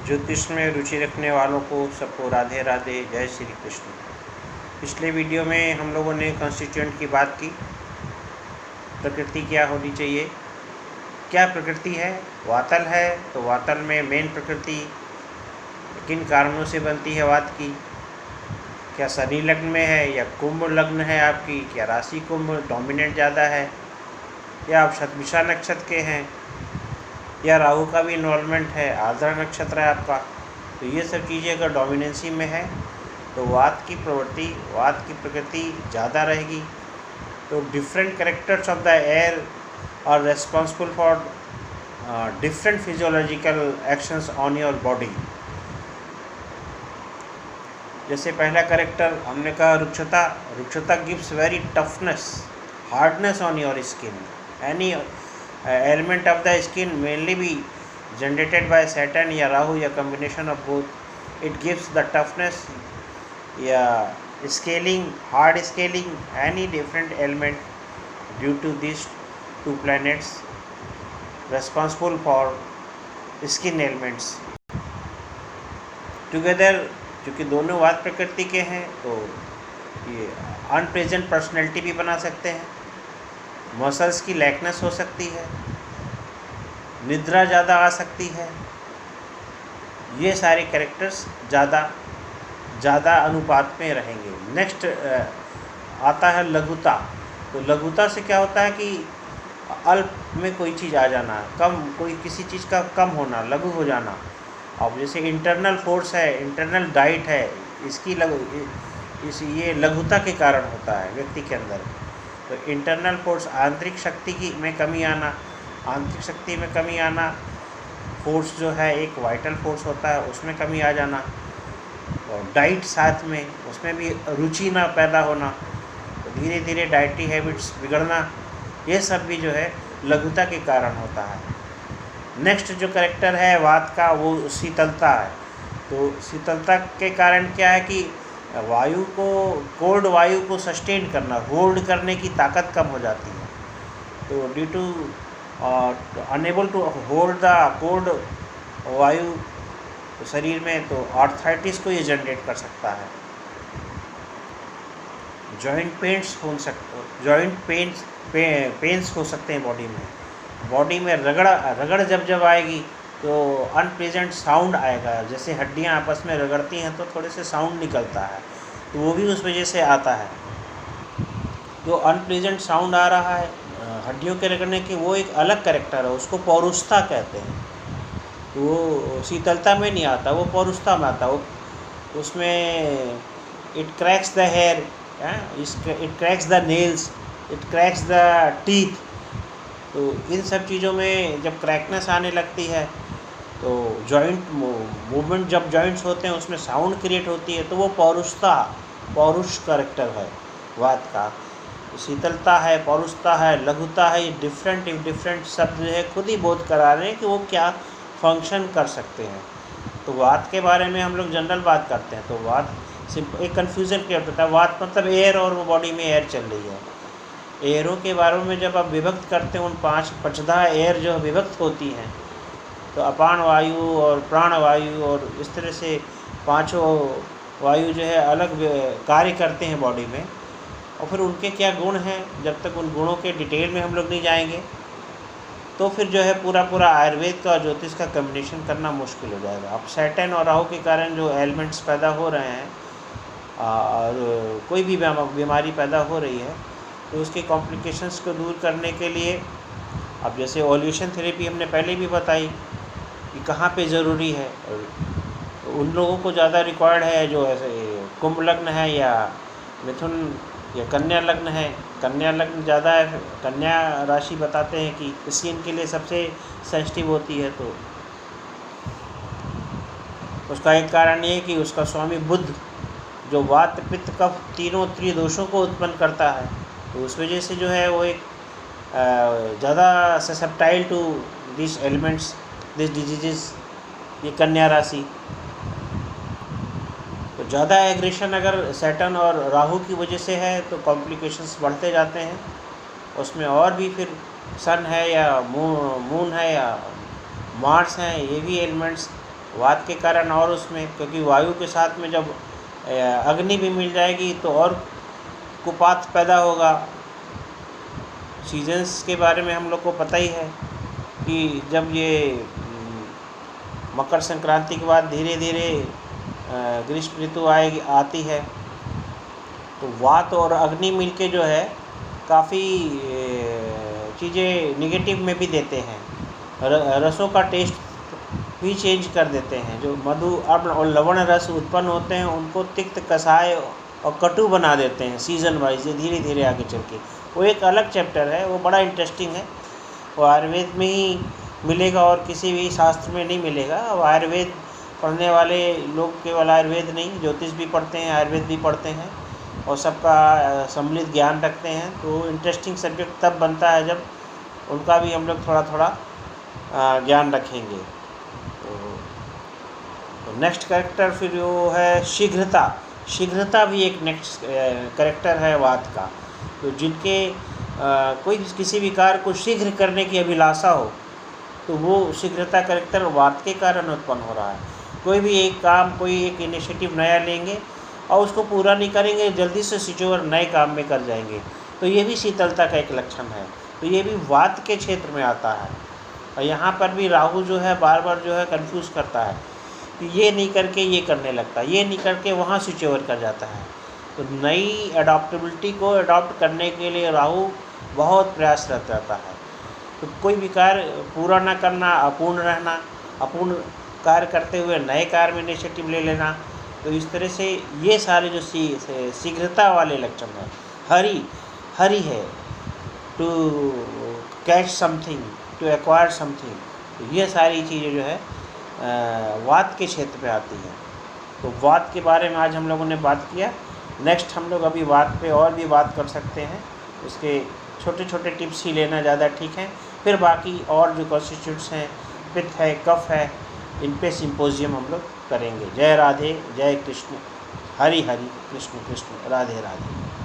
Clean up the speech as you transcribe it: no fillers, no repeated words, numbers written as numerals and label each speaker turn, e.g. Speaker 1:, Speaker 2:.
Speaker 1: ज्योतिष में रुचि रखने वालों को सबको राधे राधे, जय श्री कृष्ण। पिछले वीडियो में हम लोगों ने कॉन्स्टिट्यूएंट की बात की, प्रकृति क्या होनी चाहिए। क्या प्रकृति है? वातल है, तो वातल में मेन प्रकृति किन कारणों से बनती है वात की? क्या शनि लग्न में है या कुंभ लग्न है आपकी? क्या राशि कुंभ डोमिनेंट ज़्यादा है, या आप शतभिषा नक्षत्र के हैं, या राहु का भी इन्वॉल्वमेंट है, आर्द्रा नक्षत्र है आपका। तो ये सब चीज़ें अगर डोमिनेंसी में है तो वात की प्रवृत्ति, वात की प्रकृति ज़्यादा रहेगी। तो different characters of the air are responsible for different physiological actions on your body. जैसे पहला कैरेक्टर हमने कहा रुक्षता। रुक्षता gives very toughness, hardness on your skin. Any element of the skin mainly be generated by Saturn या राहु या combination of both. It gives the toughness या scaling, hard scaling, any different element due to these two planets responsible for skin elements together। क्योंकि दोनों वात प्रकृति के हैं तो ये अनप्रेजेंट पर्सनैलिटी भी बना सकते हैं, मसल्स की लैकनेस हो सकती है, निद्रा ज़्यादा आ सकती है। ये सारे कैरेक्टर्स ज़्यादा अनुपात में रहेंगे। नेक्स्ट आता है लघुता। तो लघुता से क्या होता है कि अल्प में कोई चीज़ आ जाना, कम, कोई किसी चीज़ का कम होना, लघु हो जाना। अब जैसे इंटरनल फोर्स है, इंटरनल डाइट है, इसकी ये लघुता के कारण होता है व्यक्ति के अंदर। तो इंटरनल फोर्स, आंतरिक शक्ति की में कमी आना, आंतरिक शक्ति में कमी आना, फोर्स जो है एक वाइटल फोर्स होता है उसमें कमी आ जाना, और डाइट साथ में, उसमें भी रुचि ना पैदा होना, तो धीरे धीरे डाइटरी हैबिट्स बिगड़ना, ये सब भी जो है लघुता के कारण होता है। नेक्स्ट जो कैरेक्टर है वात का वो शीतलता है। तो शीतलता के कारण क्या है कि वायु को, कोल्ड वायु को सस्टेन करना, होल्ड करने की ताकत कम हो जाती है। तो due to unable to hold the cold वायु तो शरीर में, तो आर्थराइटिस को ये जनरेट कर सकता है। जॉइंट पेन्स हो सकते हैं बॉडी में रगड़ जब आएगी तो अनप्लेजेंट साउंड आएगा। जैसे हड्डियां आपस में रगड़ती हैं तो थोड़े से साउंड निकलता है, तो वो भी उस वजह से आता है। जो अनप्लेजेंट साउंड आ रहा है हड्डियों के रगड़ने की, वो एक अलग कैरेक्टर है, उसको पौरुषता कहते हैं। तो वो शीतलता में नहीं आता, वो पौरुषता में आता। वो उसमें it cracks the hair, it cracks the nails, it cracks the teeth. तो इन सब चीज़ों में जब क्रैकनेस आने लगती है तो जॉइंट मूवमेंट, जब जॉइंट्स होते हैं उसमें साउंड क्रिएट होती है, तो वो पौरुष कैरेक्टर है वात का। शीतलता है, पौरुषता है, लघुता है, ये डिफरेंट शब्द जो है खुद ही बोध करा रहे हैं कि वो क्या फंक्शन कर सकते हैं। तो वात के बारे में हम लोग जनरल बात करते हैं। तो वात एक कन्फ्यूज़न क्रिएट होता है। वात मतलब एयर, और वो बॉडी में एयर चल रही है। एयरों के बारे में जब आप विभक्त करते हैं, उन 5 पंचधा एयर जो विभक्त होती हैं, तो अपान वायु और प्राण वायु और इस तरह से 5 वायु जो है अलग कार्य करते हैं बॉडी में। और फिर उनके क्या गुण हैं, जब तक उन गुणों के डिटेल में हम लोग नहीं जाएंगे तो फिर जो है पूरा आयुर्वेद का और ज्योतिष का कम्बिनेशन करना मुश्किल हो जाएगा। अब सैटर्न और राहु के कारण जो एलिमेंट्स पैदा हो रहे हैं और कोई भी बीमारी पैदा हो रही है, तो उसके कॉम्प्लिकेशंस को दूर करने के लिए, अब जैसे ओल्यूशन थेरेपी हमने पहले भी बताई कि कहाँ पे ज़रूरी है, और उन लोगों को ज़्यादा रिक्वायर्ड है जो ऐसे कुंभ लग्न है या मिथुन या कन्या लग्न है। कन्या लग्न ज़्यादा है, कन्या राशि बताते हैं कि स्किन के लिए सबसे सेंसिटिव होती है। तो उसका एक कारण ये है कि उसका स्वामी बुध जो वात पित्त कफ तीनों त्रिदोषों को उत्पन्न करता है, तो उस वजह से जो है वो एक ज़्यादा susceptible to this elements, this disease, ये कन्या राशि। तो ज़्यादा एग्रेशन अगर सैटर्न और राहु की वजह से है तो कॉम्प्लिकेशंस बढ़ते जाते हैं। उसमें और भी फिर सन है या मून है या मार्स हैं, ये भी एलिमेंट्स वात के कारण और उसमें, क्योंकि वायु के साथ में जब अग्नि भी मिल जाएगी तो और कुपात पैदा होगा। सीजन्स के बारे में हम लोग को पता ही है कि जब ये मकर संक्रांति के बाद धीरे धीरे ग्रीष्म ऋतु आती है, तो वात और अग्नि मिलके जो है काफ़ी चीज़ें निगेटिव में भी देते हैं। रसों का टेस्ट भी चेंज कर देते हैं। जो मधु अम्ल और लवण रस उत्पन्न होते हैं उनको तिक्त, कसाय और कटु बना देते हैं सीज़न वाइज, ये धीरे धीरे आगे चल के। वो एक अलग चैप्टर है, वो बड़ा इंटरेस्टिंग है। वो आयुर्वेद में ही मिलेगा और किसी भी शास्त्र में नहीं मिलेगा। अब आयुर्वेद पढ़ने वाले लोग केवल आयुर्वेद नहीं, ज्योतिष भी पढ़ते हैं, आयुर्वेद भी पढ़ते हैं और सबका सम्मिलित ज्ञान रखते हैं। तो इंटरेस्टिंग सब्जेक्ट तब बनता है जब उनका भी हम लोग थोड़ा थोड़ा ज्ञान रखेंगे। तो नेक्स्ट कैरेक्टर फिर वो है शीघ्रता। शीघ्रता भी एक नेक्स्ट कैरेक्टर है वात का। तो जिनके कोई किसी भी कार्य को शीघ्र करने की अभिलाषा हो, तो वो शीघ्रता कैरेक्टर वात के कारण उत्पन्न हो रहा है। कोई भी एक काम, कोई एक इनिशिएटिव नया लेंगे और उसको पूरा नहीं करेंगे, जल्दी से स्विच ओवर नए काम में कर जाएंगे, तो ये भी शीतलता का एक लक्षण है। तो ये भी वात के क्षेत्र में आता है। और यहाँ पर भी राहु जो है बार बार जो है कंफ्यूज करता है कि ये नहीं करके ये करने लगता है, ये नहीं करके वहाँ स्विच ओवर कर जाता है। तो नई अडॉप्टेबिलिटी को अडॉप्ट करने के लिए राहु बहुत प्रयासरत रहता है। तो कोई भी कार्य पूरा ना करना, अपूर्ण रहना, अपूर्ण कार्य करते हुए नए कार्य में इनिशिएटिव ले लेना, तो इस तरह से ये सारे जो शीघ्रता वाले लक्षण हैं। हरी है to catch something, to acquire something, तो ये सारी चीज़ें जो है वात के क्षेत्र पे आती हैं। तो वात के बारे में आज हम लोगों ने बात किया। नेक्स्ट हम लोग अभी वात पे और भी बात कर सकते हैं, उसके छोटे छोटे टिप्स ही लेना ज़्यादा ठीक है। फिर बाकी और जो कॉन्स्टिट्यूट्स हैं, पित्त है, कफ है, इन पे सिंपोजियम हम लोग करेंगे। जय राधे, जय कृष्ण, हरि हरि, कृष्ण कृष्ण, राधे राधे।